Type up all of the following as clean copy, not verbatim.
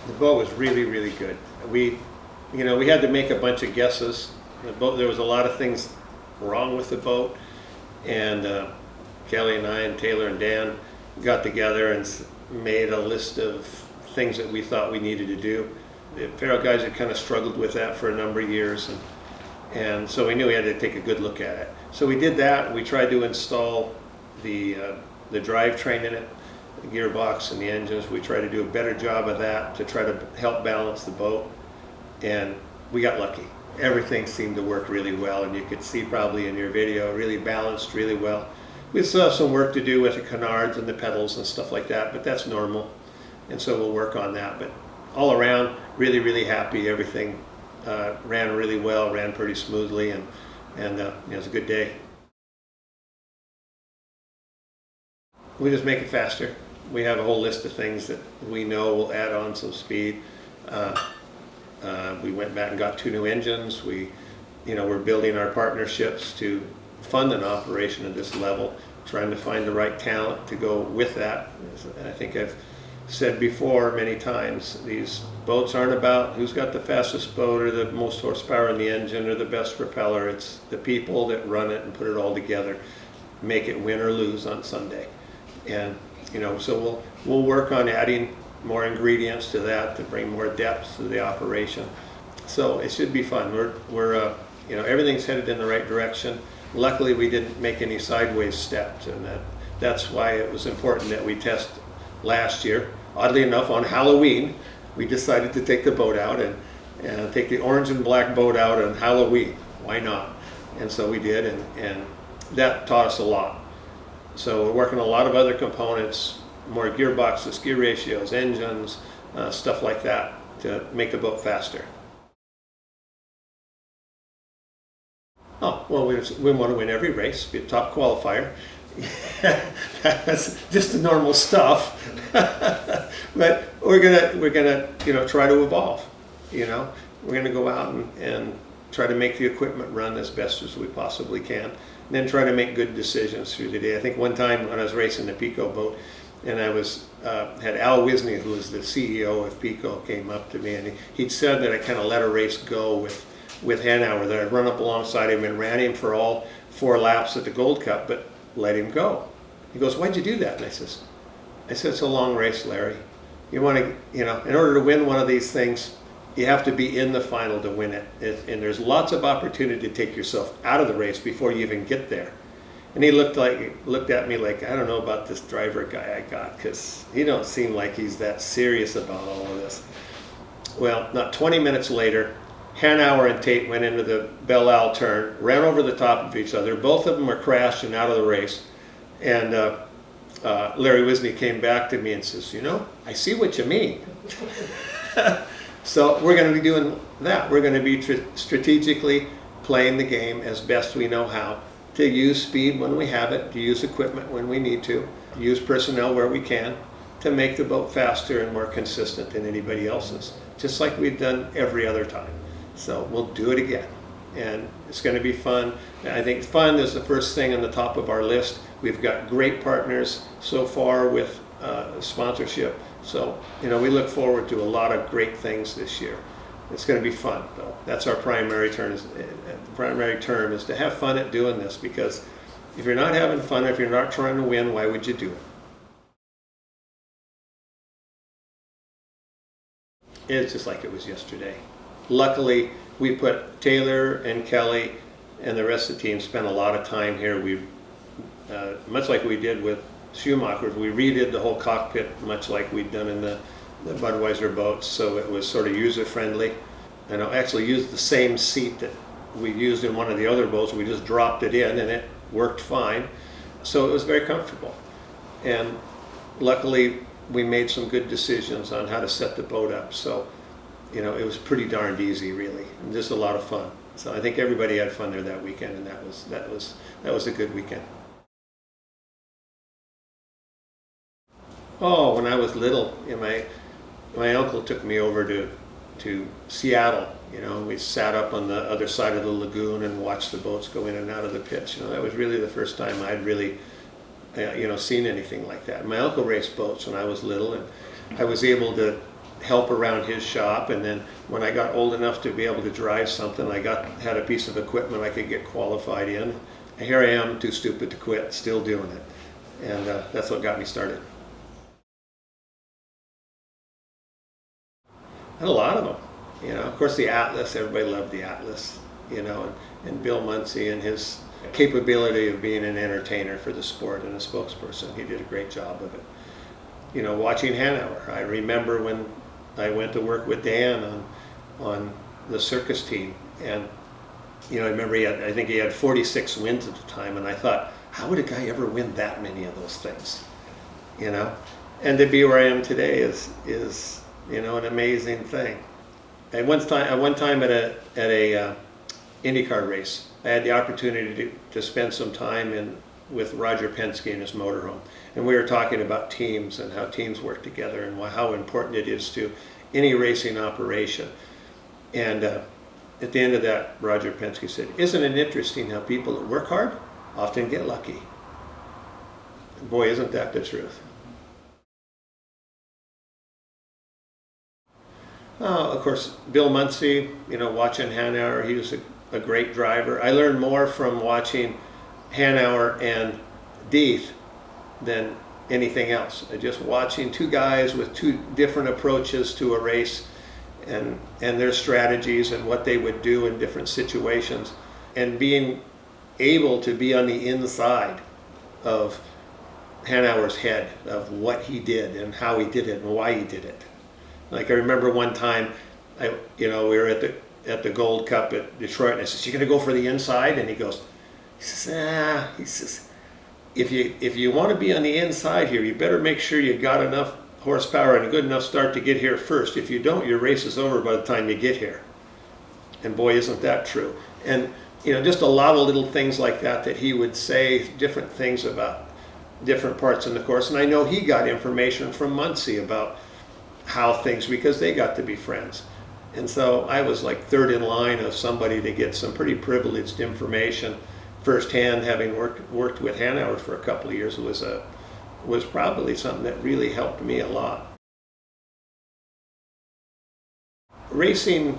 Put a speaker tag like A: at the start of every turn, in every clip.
A: The boat was really, really good. We had to make a bunch of guesses. The boat, there was a lot of things wrong with the boat, and Kelly and I and Taylor and Dan got together and made a list of things that we thought we needed to do. The Faro guys had kind of struggled with that for a number of years, and so we knew we had to take a good look at it. So we did that. We tried to install the drivetrain in it, the gearbox and the engines. We tried to do a better job of that to try to help balance the boat, and we got lucky. Everything seemed to work really well, and you could see probably in your video, really balanced really well. We still have some work to do with the canards and the pedals and stuff like that, but that's normal, and so we'll work on that. But all around, really, really happy. Everything ran really well, ran pretty smoothly, and it was a good day. We just make it faster. We have a whole list of things that we know will add on some speed. We went back and got 2 new engines. We're building our partnerships to fund an operation at this level, trying to find the right talent to go with that. I think I've said before many times, these boats aren't about who's got the fastest boat or the most horsepower in the engine or the best propeller. It's the people that run it and put it all together, make it win or lose on Sunday. And so we'll work on adding more ingredients to that to bring more depth to the operation. So it should be fun. We're everything's headed in the right direction. Luckily, we didn't make any sideways steps, and that's why it was important that we test last year. Oddly enough, on Halloween, we decided to take the boat out and take the orange and black boat out on Halloween. Why not? And so we did, and that taught us a lot. So we're working on a lot of other components, more gearboxes, gear ratios, engines, stuff like that to make the boat faster. Oh, well, we want to win every race, be a top qualifier. That's just the normal stuff. But we're gonna try to evolve. We're gonna go out and try to make the equipment run as best as we possibly can, and then try to make good decisions through the day. I think one time when I was racing the Pico boat, and I had Al Wisney, who was the CEO of Pico, came up to me, and he'd said that I kind of let a race go with Hanauer, that I'd run up alongside him and ran him for all 4 laps at the Gold Cup, but let him go. He goes, "Why'd you do that?" And I said, "It's a long race, Larry. You want to, in order to win one of these things, you have to be in the final to win it. And there's lots of opportunity to take yourself out of the race before you even get there." And he looked at me like, "I don't know about this driver guy I got, because he don't seem like he's that serious about all of this." Well, not 20 minutes later, Hanauer and Tate went into the Belle Isle turn, ran over the top of each other. Both of them were crashed and out of the race. And Larry Wisney came back to me and says, "I see what you mean." So we're going to be doing that. We're going to be strategically playing the game as best we know how, to use speed when we have it, to use equipment when we need to, use personnel where we can, to make the boat faster and more consistent than anybody else's, just like we've done every other time. So we'll do it again, and it's going to be fun. I think fun is the first thing on the top of our list. We've got great partners so far with sponsorship. So, we look forward to a lot of great things this year. It's going to be fun, though. That's our primary term. The primary term is to have fun at doing this, because if you're not having fun, if you're not trying to win, why would you do it? It's just like it was yesterday. Luckily, we put Taylor and Kelly and the rest of the team spent a lot of time here. We, much like we did with Schumacher, we redid the whole cockpit much like we'd done in the Budweiser boats, so it was sort of user-friendly. And I actually used the same seat that we used in one of the other boats. We just dropped it in and it worked fine. So it was very comfortable. And luckily, we made some good decisions on how to set the boat up. So, it was pretty darned easy, really, and just a lot of fun. So I think everybody had fun there that weekend, and that was a good weekend. Oh, when I was little, my uncle took me over to Seattle. We sat up on the other side of the lagoon and watched the boats go in and out of the pits. That was really the first time I'd really, seen anything like that. My uncle raced boats when I was little, and I was able to help around his shop, and then when I got old enough to be able to drive something, had a piece of equipment I could get qualified in. And here I am, too stupid to quit, still doing it. And that's what got me started. I had a lot of them. You know, of course the Atlas, everybody loved the Atlas, you know, and Bill Muncie and his capability of being an entertainer for the sport and a spokesperson. He did a great job of it. You know, watching Hanover. I remember when I went to work with Dan on the circus team, and you know, I remember I think he had 46 wins at the time, and I thought, how would a guy ever win that many of those things? You know, and to be where I am today is you know, an amazing thing. At one time at a IndyCar race, I had the opportunity to spend some time with Roger Penske in his motorhome, and we were talking about teams and how teams work together and how important it is to any racing operation. And at the end of that, Roger Penske said, "Isn't it interesting how people that work hard often get lucky?" And boy, isn't that the truth. Of course, Bill Muncie, you know, watching Hanover, he was a great driver. I learned more from watching Hanover and Deeth than anything else. Just watching two guys with two different approaches to a race, and their strategies and what they would do in different situations, and being able to be on the inside of Hanover's head, of what he did and how he did it and why he did it. Like I remember one time, we were at the Gold Cup at Detroit, and I said, "You gonna go for the inside?" And he says, if you want to be on the inside here, you better make sure you got enough horsepower and a good enough start to get here first. If you don't, your race is over by the time you get here." And boy, isn't that true. And you know, just a lot of little things like that he would say, different things about different parts in the course. And I know he got information from Muncie about how things, because they got to be friends. And so I was like third in line of somebody to get some pretty privileged information firsthand, having worked with Hanover for a couple of years. Was probably something that really helped me a lot. Racing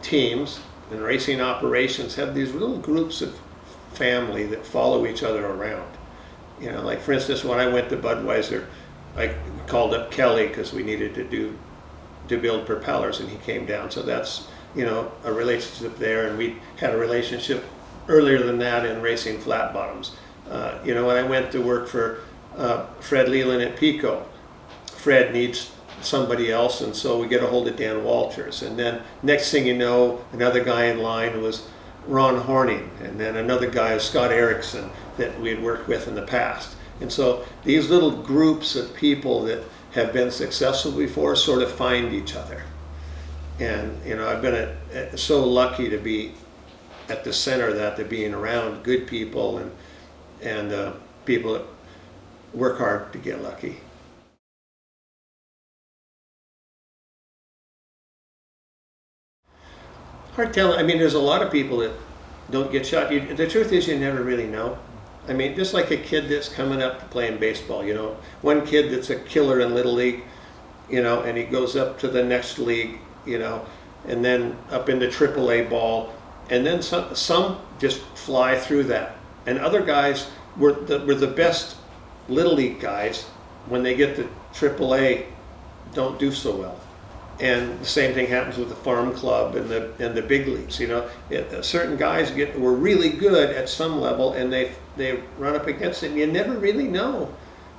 A: teams and racing operations have these little groups of family that follow each other around. You know, like for instance, when I went to Budweiser, I called up Kelly because we needed to build propellers, and he came down. So that's, you know, a relationship there, and we had a relationship earlier than that in racing flat bottoms. You know, when I went to work for Fred Leland at Pico, Fred needs somebody else, and so we get a hold of Dan Walters. And then next thing you know, another guy in line was Ron Horning, and then another guy is Scott Erickson that we had worked with in the past. And so these little groups of people that have been successful before sort of find each other. And you know, I've been so lucky to be at the center of that, to being around good people and people that work hard to get lucky. Hard telling. I mean, there's a lot of people that don't get shot. The truth is, you never really know. I mean, just like a kid that's coming up to playing baseball, you know, one kid that's a killer in Little League, you know, and he goes up to the next league, you know, and then up into AAA ball, and then some just fly through that. And other guys were the best Little League guys, when they get to AAA, don't do so well. And the same thing happens with the farm club and the big leagues. You know, certain guys were really good at some level, and they run up against it, and you never really know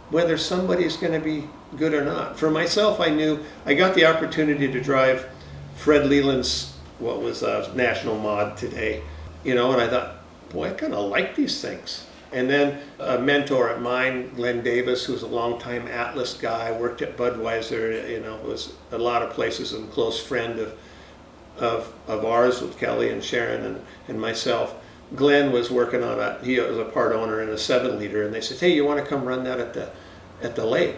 A: whether somebody's going to be good or not. For myself, I got the opportunity to drive Fred Leland's, what was national mod today, you know, and I thought, boy, I kind of like these things. And then a mentor of mine, Glenn Davis, who's a longtime Atlas guy, worked at Budweiser, you know, was a lot of places, and a close friend of ours with Kelly and Sharon and myself. Glenn was working on he was a part owner in a 7-liter, and they said, "Hey, you want to come run that at the lake?"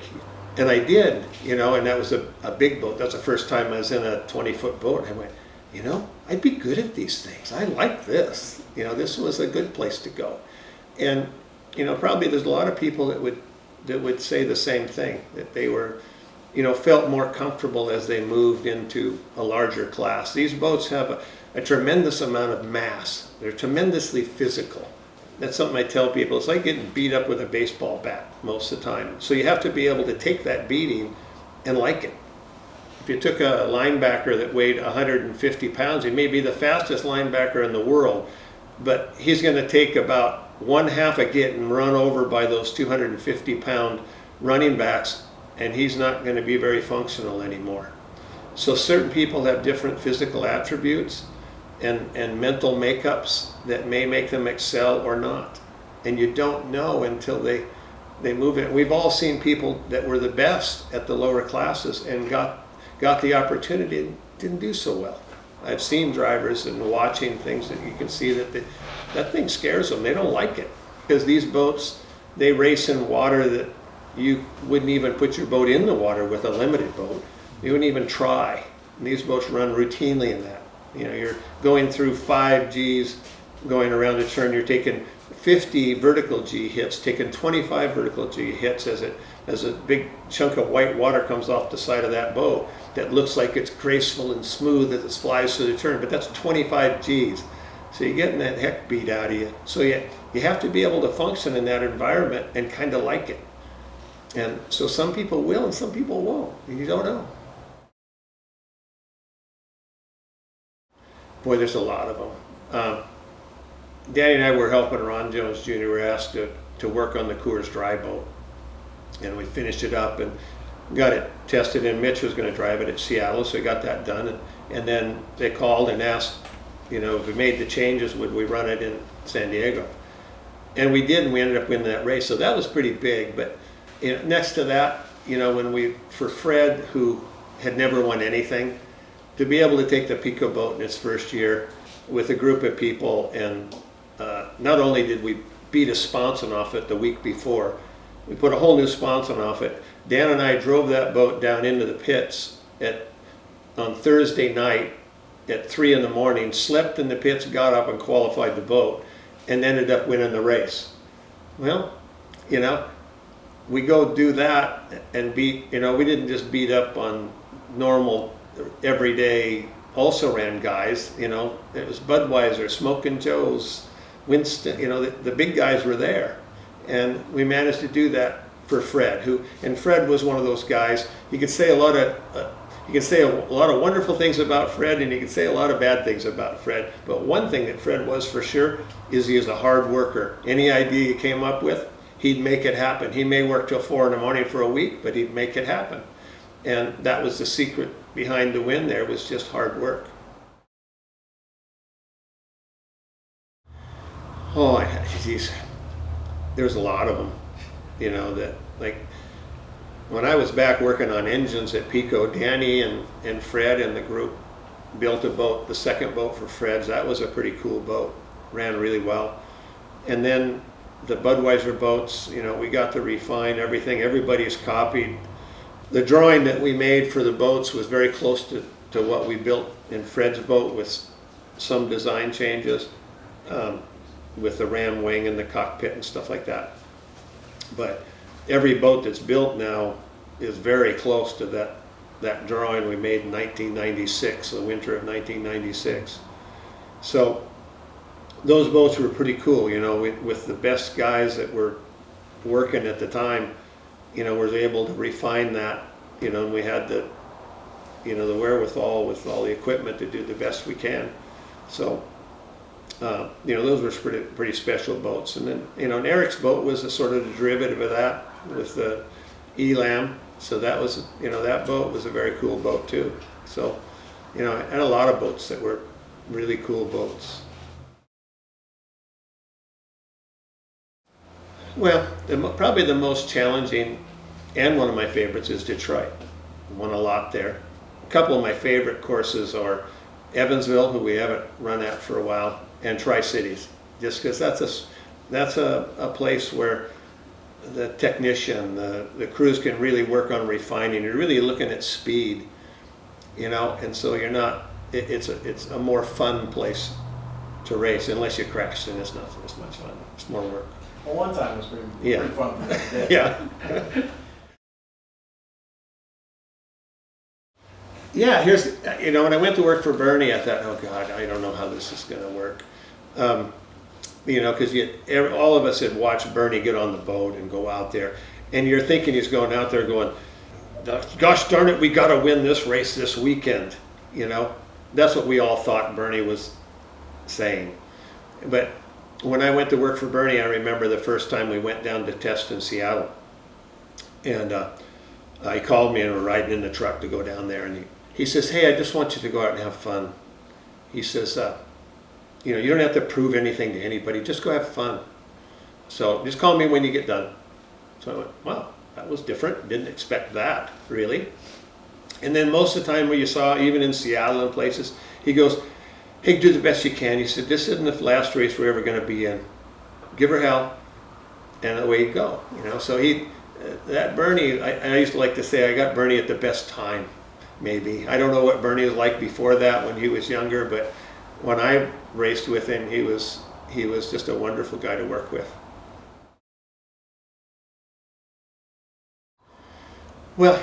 A: And I did, you know, and that was a big boat. That's the first time I was in a 20-foot boat. I went, you know, I'd be good at these things. I like this. You know, this was a good place to go. And you know, probably there's a lot of people that would say the same thing, that they were felt more comfortable as they moved into a larger class. These boats have a tremendous amount of mass. They're tremendously physical. That's something I tell people. It's like getting beat up with a baseball bat most of the time. So you have to be able to take that beating and like it. If you took a linebacker that weighed 150 pounds, he may be the fastest linebacker in the world, but he's going to take about one half of getting run over by those 250-pound running backs, and he's not going to be very functional anymore. So certain people have different physical attributes and mental makeups that may make them excel or not. And you don't know until they move it. We've all seen people that were the best at the lower classes and got the opportunity and didn't do so well. I've seen drivers and watching things that you can see that thing scares them. They don't like it because these boats, they race in water that you wouldn't even put your boat in the water with a limited boat. You wouldn't even try. And these boats run routinely in that. You're going through 5 Gs, going around a turn. You're taking 50 vertical G hits, taking 25 vertical G hits as a big chunk of white water comes off the side of that boat that looks like it's graceful and smooth as it flies through the turn, but that's 25 Gs. So you're getting that heck beat out of you. So you have to be able to function in that environment and kind of like it. And so some people will and some people won't. You don't know. Boy, there's a lot of them. Danny and I were helping Ron Jones Jr. We were asked to work on the Coors Dry boat. And we finished it up and got it tested, and Mitch was going to drive it at Seattle, so we got that done. And then they called and asked, if we made the changes, would we run it in San Diego? And we did, and we ended up winning that race. So that was pretty big. But next to that, for Fred, who had never won anything, to be able to take the Pico boat in its first year with a group of people, and not only did we beat a sponson off it the week before, we put a whole new sponson off it. Dan and I drove that boat down into the pits on Thursday night at 3 in the morning, slept in the pits, got up and qualified the boat, and ended up winning the race. Well, we go do that and beat, we didn't just beat up on normal, everyday also-ran guys. It was Budweiser, Smokin' Joe's, Winston, the big guys were there. And we managed to do that for Fred, and Fred was one of those guys. You could say a lot of wonderful things about Fred, and you could say a lot of bad things about Fred. But one thing that Fred was for sure is he is a hard worker. Any idea he came up with, he'd make it happen. He may work till 4 in the morning for a week, but he'd make it happen. And that was the secret behind the win there, was just hard work. Oh, geez. There's a lot of them, that, like, when I was back working on engines at Pico, Danny and Fred and the group built a boat, the second boat for Fred's. That was a pretty cool boat, ran really well. And then the Budweiser boats, we got to refine everything. Everybody's copied. The drawing that we made for the boats was very close to what we built in Fred's boat, with some design changes. With the ram wing and the cockpit and stuff like that. But every boat that's built now is very close to that drawing we made in 1996, the winter of 1996. So those boats were pretty cool, with the best guys that were working at the time, was able to refine that, and we had the wherewithal with all the equipment to do the best we can. So those were pretty special boats. And then, and Eric's boat was a sort of a derivative of that with the Elam. So that was, that boat was a very cool boat too. So, and a lot of boats that were really cool boats. Well, probably the most challenging and one of my favorites is Detroit. Won a lot there. A couple of my favorite courses are Evansville, who we haven't run at for a while, and Tri-Cities, just because that's a place where the technician, the crews can really work on refining. You're really looking at speed, and so you're not. It's a more fun place to race, unless you crash, and it's not as much fun. It's more work.
B: Well, one time was pretty fun.
A: Yeah. Yeah, here's, when I went to work for Bernie, I thought, oh God, I don't know how this is going to work. Because all of us had watched Bernie get on the boat and go out there, and you're thinking he's going out there going, gosh darn it, we got to win this race this weekend. That's what we all thought Bernie was saying. But when I went to work for Bernie, I remember the first time we went down to test in Seattle, and he called me and we're riding in the truck to go down there, and he says, hey, I just want you to go out and have fun. He says, you don't have to prove anything to anybody, just go have fun. So just call me when you get done. So I went, wow, that was different. Didn't expect that, really. And then most of the time when you saw, even in Seattle and places, he goes, hey, do the best you can. He said, this isn't the last race we're ever going to be in. Give her hell, and away you go. So that Bernie, I used to like to say, I got Bernie at the best time, maybe. I don't know what Bernie was like before that when he was younger, but when I raced with him, he was just a wonderful guy to work with. Well,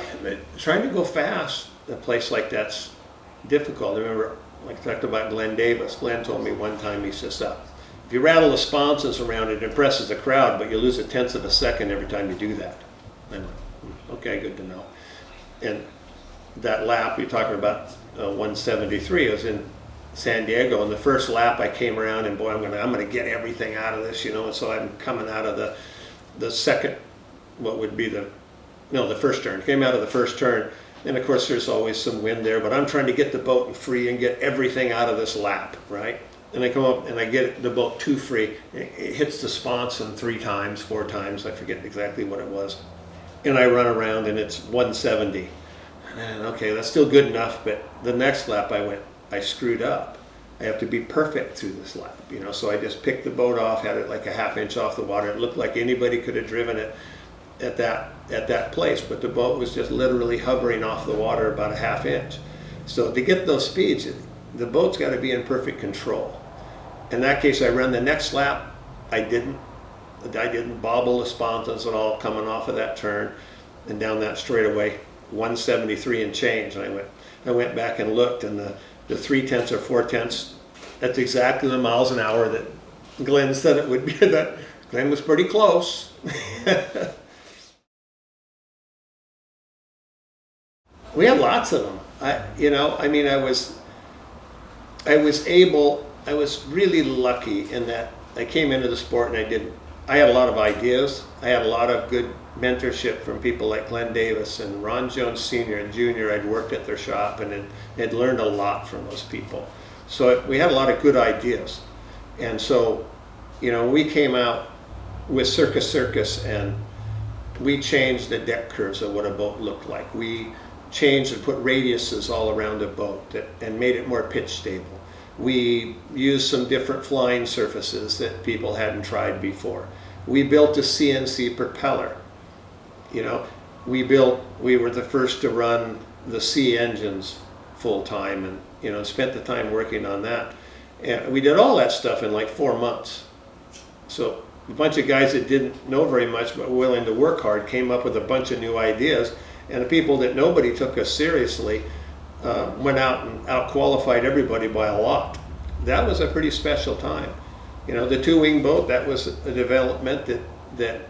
A: trying to go fast, a place like that's difficult. I remember, like I talked about Glenn Davis. Glenn told me one time, he says, if you rattle the sponsons around, it impresses the crowd, but you lose a tenth of a second every time you do that. I went, okay, good to know. And that lap, you're talking about 173, I was in San Diego, and the first lap I came around, and boy, I'm gonna get everything out of this, and so I'm coming out of the second, what would be the first turn. Came out of the first turn, and of course there's always some wind there, but I'm trying to get the boat free and get everything out of this lap, right? And I come up and I get the boat too free. It hits the sponson 3 times, 4 times, I forget exactly what it was. And I run around and it's 170. And okay, that's still good enough, but the next lap I screwed up. I have to be perfect through this lap, so I just picked the boat off, had it like a ½ inch off the water. It looked like anybody could have driven it at that place, but the boat was just literally hovering off the water about a ½ inch. So to get those speeds, the boat's got to be in perfect control. In that case, I ran the next lap. I didn't bobble the sponsons at all coming off of that turn and down that straightaway, 173 and change. And I went back and looked, and the 3/10 or 4/10, that's exactly the miles an hour that Glenn said it would be. That Glenn was pretty close. We had lots of them. I was really lucky in that I came into the sport and I had a lot of ideas. I had a lot of good mentorship from people like Glenn Davis and Ron Jones Sr. and Jr. I'd worked at their shop and had learned a lot from those people. So we had a lot of good ideas. And so, we came out with Circus and we changed the deck curves of what a boat looked like. We changed and put radiuses all around the boat and made it more pitch stable. We used some different flying surfaces that people hadn't tried before. We built a CNC propeller. We were the first to run the C engines full time and spent the time working on that. And we did all that stuff in like 4 months. So a bunch of guys that didn't know very much but were willing to work hard came up with a bunch of new ideas, and the people that nobody took us seriously went out and out-qualified everybody by a lot. That was a pretty special time. The two-wing boat, that was a development that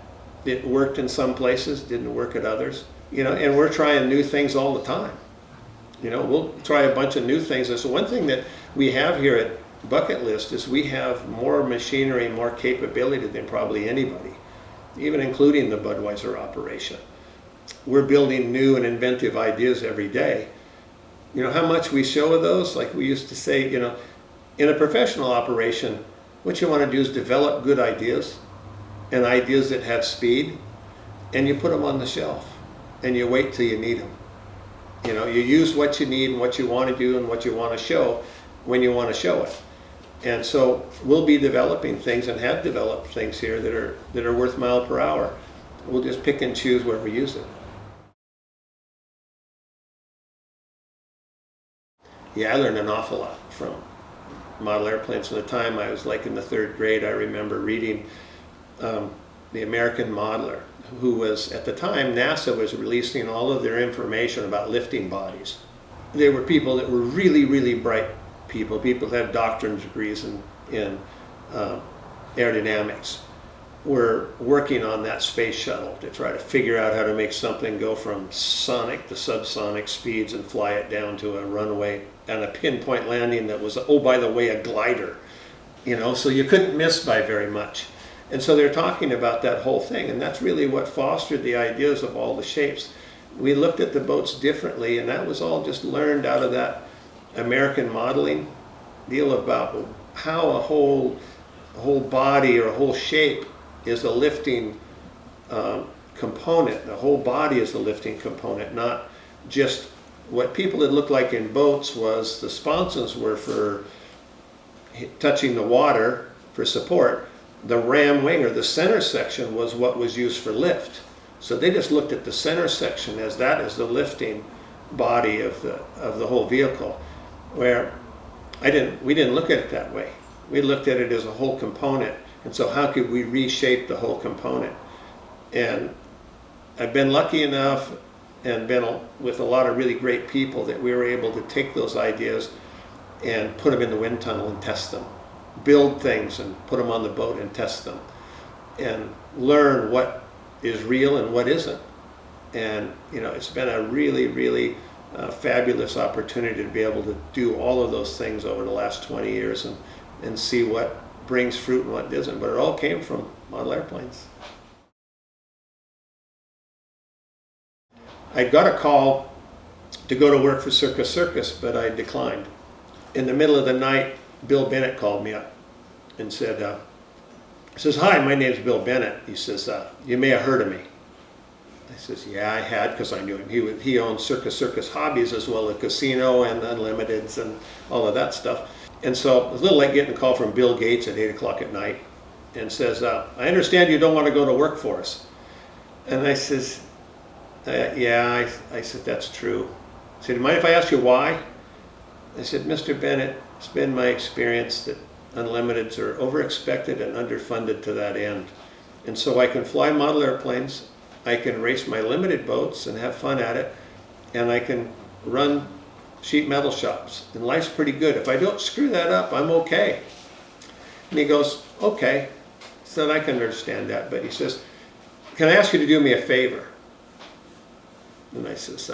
A: it worked in some places, didn't work at others. And we're trying new things all the time. We'll try a bunch of new things. And so one thing that we have here at Bucket List is we have more machinery, more capability than probably anybody, even including the Budweiser operation. We're building new and inventive ideas every day. How much we show of those? Like we used to say, in a professional operation, what you want to do is develop good ideas and ideas that have speed, and you put them on the shelf and you wait till you need them. You use what you need and what you want to do and what you want to show when you want to show it. And so we'll be developing things and have developed things here that are worth mile per hour. We'll just pick and choose where we use it. Yeah, I learned an awful lot from model airplanes. From the time I was like in the 3rd grade, I remember reading the American Modeler, who was, at the time, NASA was releasing all of their information about lifting bodies. they were people that were really, really bright people that had doctorate degrees in aerodynamics, were working on that space shuttle to try to figure out how to make something go from sonic to subsonic speeds and fly it down to a runway and a pinpoint landing that was, oh, by the way, a glider, so you couldn't miss by very much. And so they're talking about that whole thing, and that's really what fostered the ideas of all the shapes. We looked at the boats differently, and that was all just learned out of that American modeling deal about how a whole body or a whole shape is a lifting component. The whole body is a lifting component, not just what people had looked like in boats was the sponsons were for touching the water for support. The ram wing or the center section was what was used for lift. So they just looked at the center section as that is the lifting body of the whole vehicle, where we didn't look at it that way. We looked at it as a whole component. And so how could we reshape the whole component? And I've been lucky enough and been with a lot of really great people that we were able to take those ideas and put them in the wind tunnel and test them. Build things and put them on the boat and test them. And learn what is real and what isn't. And it's been a really, really fabulous opportunity to be able to do all of those things over the last 20 years and see what brings fruit and what doesn't, but it all came from model airplanes. I got a call to go to work for Circus, but I declined. In the middle of the night, Bill Bennett called me up and said, "Hi, my name's Bill Bennett." He says, "You may have heard of me." I says, "Yeah, I had, because I knew him. He owned Circus Hobbies as well as Casino and Unlimiteds and all of that stuff." And so it was a little like getting a call from Bill Gates at 8 o'clock at night and says, "I understand you don't want to go to work for us." And I says, "Yeah," I said, "that's true." I said, "Do you mind if I ask you why?" I said, "Mr. Bennett, it's been my experience that Unlimiteds are overexpected and underfunded to that end. And so I can fly model airplanes, I can race my limited boats and have fun at it, and I can run sheet metal shops, and life's pretty good. If I don't screw that up, I'm okay." And he goes, "Okay." So I can understand that, but he says, "Can I ask you to do me a favor?" And I says,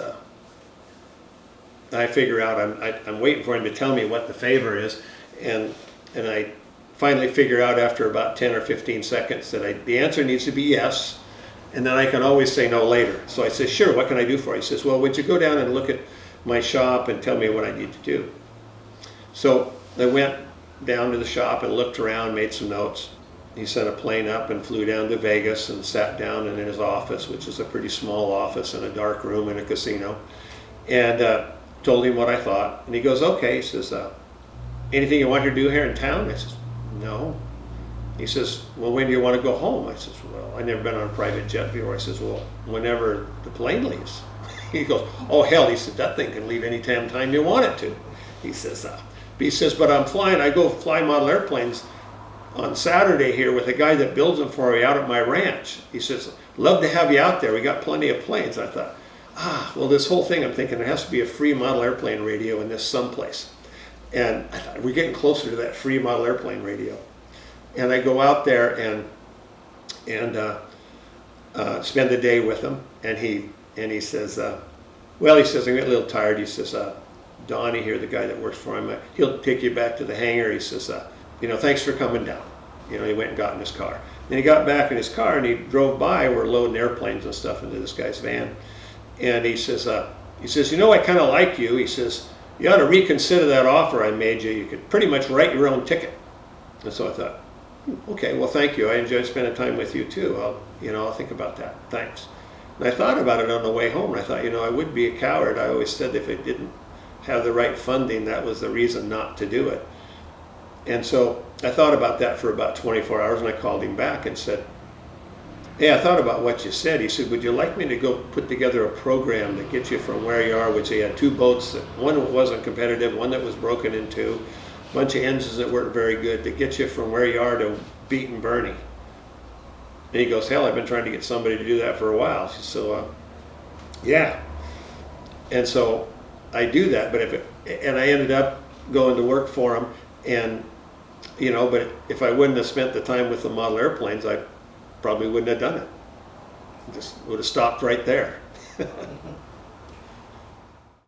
A: I figure out I'm waiting for him to tell me what the favor is, and I finally figure out after about 10 or 15 seconds that the answer needs to be yes, and then I can always say no later. So I say, "Sure, what can I do for you?" He says, "Well, would you go down and look at my shop and tell me what I need to do?" So I went down to the shop and looked around, made some notes. He sent a plane up and flew down to Vegas and sat down in his office, which is a pretty small office in a dark room in a casino, and told him what I thought. And he goes, "Okay," he says, "anything you want to do here in town?" I says, "No." He says, "Well, when do you want to go home?" I says, "Well, I've never been on a private jet before." I says, "Well, whenever the plane leaves." He goes, "Oh, hell," he said, "that thing can leave any time you want it to." He says, "But I go fly model airplanes on Saturday here with a guy that builds them for me out at my ranch." He says, "Love to have you out there. We got plenty of planes." I thought, well, this whole thing, I'm thinking there has to be a free model airplane radio in this someplace. And I thought, we're getting closer to that free model airplane radio. And I go out there and spend the day with him, and he says, he says, "I'm getting a little tired." He says, "Donnie here, the guy that works for him, he'll take you back to the hangar." He says, "Thanks for coming down." He went and got in his car. Then he got back in his car and he drove by. We're loading airplanes and stuff into this guy's van. And he says, "I kind of like you." He says, "You ought to reconsider that offer I made you. You could pretty much write your own ticket." And so I thought, "Okay, well, thank you. I enjoyed spending time with you too. I'll think about that. Thanks." And I thought about it on the way home, and I thought, I would be a coward. I always said if it didn't have the right funding, that was the reason not to do it. And so I thought about that for about 24 hours, and I called him back and said, "Hey, I thought about what you said." He said, "Would you like me to go put together a program that gets you from where you are," which he had two boats, one that wasn't competitive, one that was broken in two, a bunch of engines that weren't very good, to get you from where you are to beating Bernie. And he goes, "Hell, I've been trying to get somebody to do that for a while." So, yeah. And so I do that. But and I ended up going to work for them, and but if I wouldn't have spent the time with the model airplanes, I probably wouldn't have done it. Just would have stopped right there.